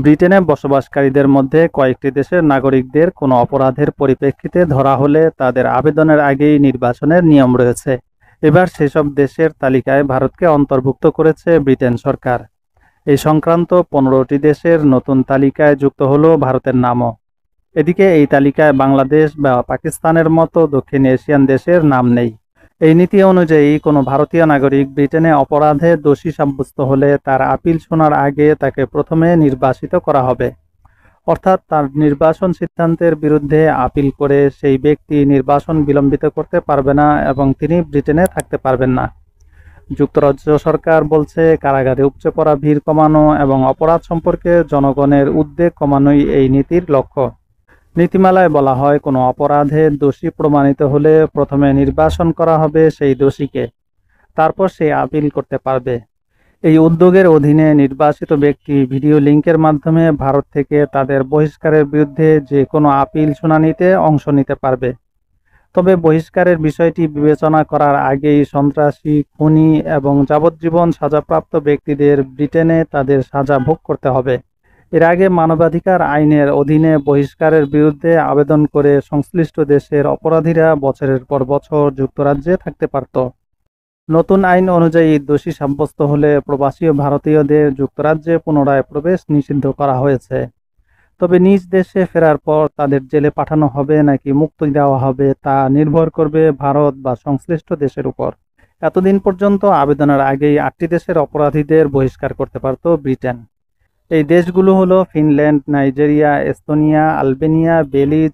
ব্রিটেনে বসবাসকারীদের মধ্যে কয়েকটি দেশের নাগরিকদের কোনো অপরাধের পরিপ্রেক্ষিতে ধরা হলে তাদের আবেদনের আগেই নির্বাচনের নিয়ম রয়েছে। এবার সেসব দেশের তালিকায় ভারতকে অন্তর্ভুক্ত করেছে ব্রিটেন সরকার। এই সংক্রান্ত 15টি দেশের নতুন তালিকায় যুক্ত হলো ভারতের নামও। এদিকে এই তালিকায় বাংলাদেশ বা পাকিস্তানের মতো দক্ষিণ এশিয়ান দেশের নাম নেই। এই নীতি অনুযায়ী কোনো ভারতীয় নাগরিক ব্রিটেনে অপরাধে দোষী সাব্যস্ত হলে তার আপিল শোনার আগে তাকে প্রথমে নির্বাসিত করা হবে। অর্থাৎ তার নির্বাসন সিদ্ধান্তের বিরুদ্ধে আপিল করে সেই ব্যক্তি নির্বাসন বিলম্বিত করতে পারবে না এবং তিনি ব্রিটেনে থাকতে পারবেন না। যুক্তরাজ্য সরকার বলছে, কারাগারে উপচে পড়া ভিড় কমানো এবং অপরাধ সম্পর্কে জনগণের উদ্বেগ কমানোই এই নীতির লক্ষ্য। নীতিমালায় বলা হয়, কোনো অপরাধে দোষী প্রমাণিত হলে প্রথমে নির্বাসন করা হবে সেই দোষীকে, তারপর সে আপিল করতে পারবে। এই উদ্যোগের অধীনে নির্বাসিত ব্যক্তি ভিডিও লিঙ্কের মাধ্যমে ভারত থেকে তাদের বহিষ্কারের বিরুদ্ধে যে কোনো আপিল শুনানিতে অংশ নিতে পারবে। তবে বহিষ্কারের বিষয়টি বিবেচনা করার আগেই সন্ত্রাসী, খুনি এবং যাবজ্জীবন সাজাপ্রাপ্ত ব্যক্তিদের ব্রিটেনে তাদের সাজা ভোগ করতে হবে। এর আগে মানবাধিকার আইনের অধীনে বহিষ্কারের বিরুদ্ধে আবেদন করে সংশ্লিষ্ট দেশের অপরাধীরা বছরের পর বছর যুক্তরাজ্যে থাকতে পারত। নতুন আইন অনুযায়ী দোষী সাব্যস্ত হলে প্রবাসী ভারতীয়দের যুক্তরাজ্যে পুনরায় প্রবেশ নিষিদ্ধ করা হয়েছে। তবে নিজ দেশে ফেরার পর তাদের জেলে পাঠানো হবে নাকি মুক্তি দেওয়া হবে তা নির্ভর করবে ভারত বা সংশ্লিষ্ট দেশের উপর। এতদিন পর্যন্ত আবেদনের আগেই 8টি দেশের অপরাধীদের বহিষ্কার করতে পারত ব্রিটেন। এই দেশগুলো হলো Finland, Nigeria, Estonia, Albania, Belize,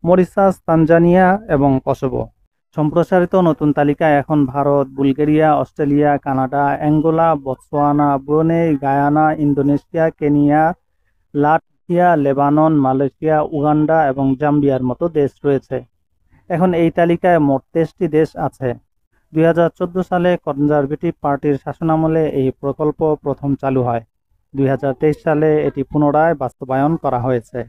Mauritius, Tanzania এবং কসোভো। সম্প্রসারিত নতুন তালিকায় এখন Bharat, Bulgaria, Australia, Canada, Angola, Botswana, Brunei, Guyana, Indonesia, Kenya, Latvia, Lebanon, Malaysia, Uganda এবং জাম্বিয়ার মতো দেশ রয়েছে। এখন এই তালিকায় মোট 23টি দেশ আছে। 2014 সালে কনজারভেটিভ পার্টির শাসনামলে এই প্রকল্প প্রথম চালু হয়। 2023 সালে এটি পুনরায় বাস্তবায়ন করা হয়েছে।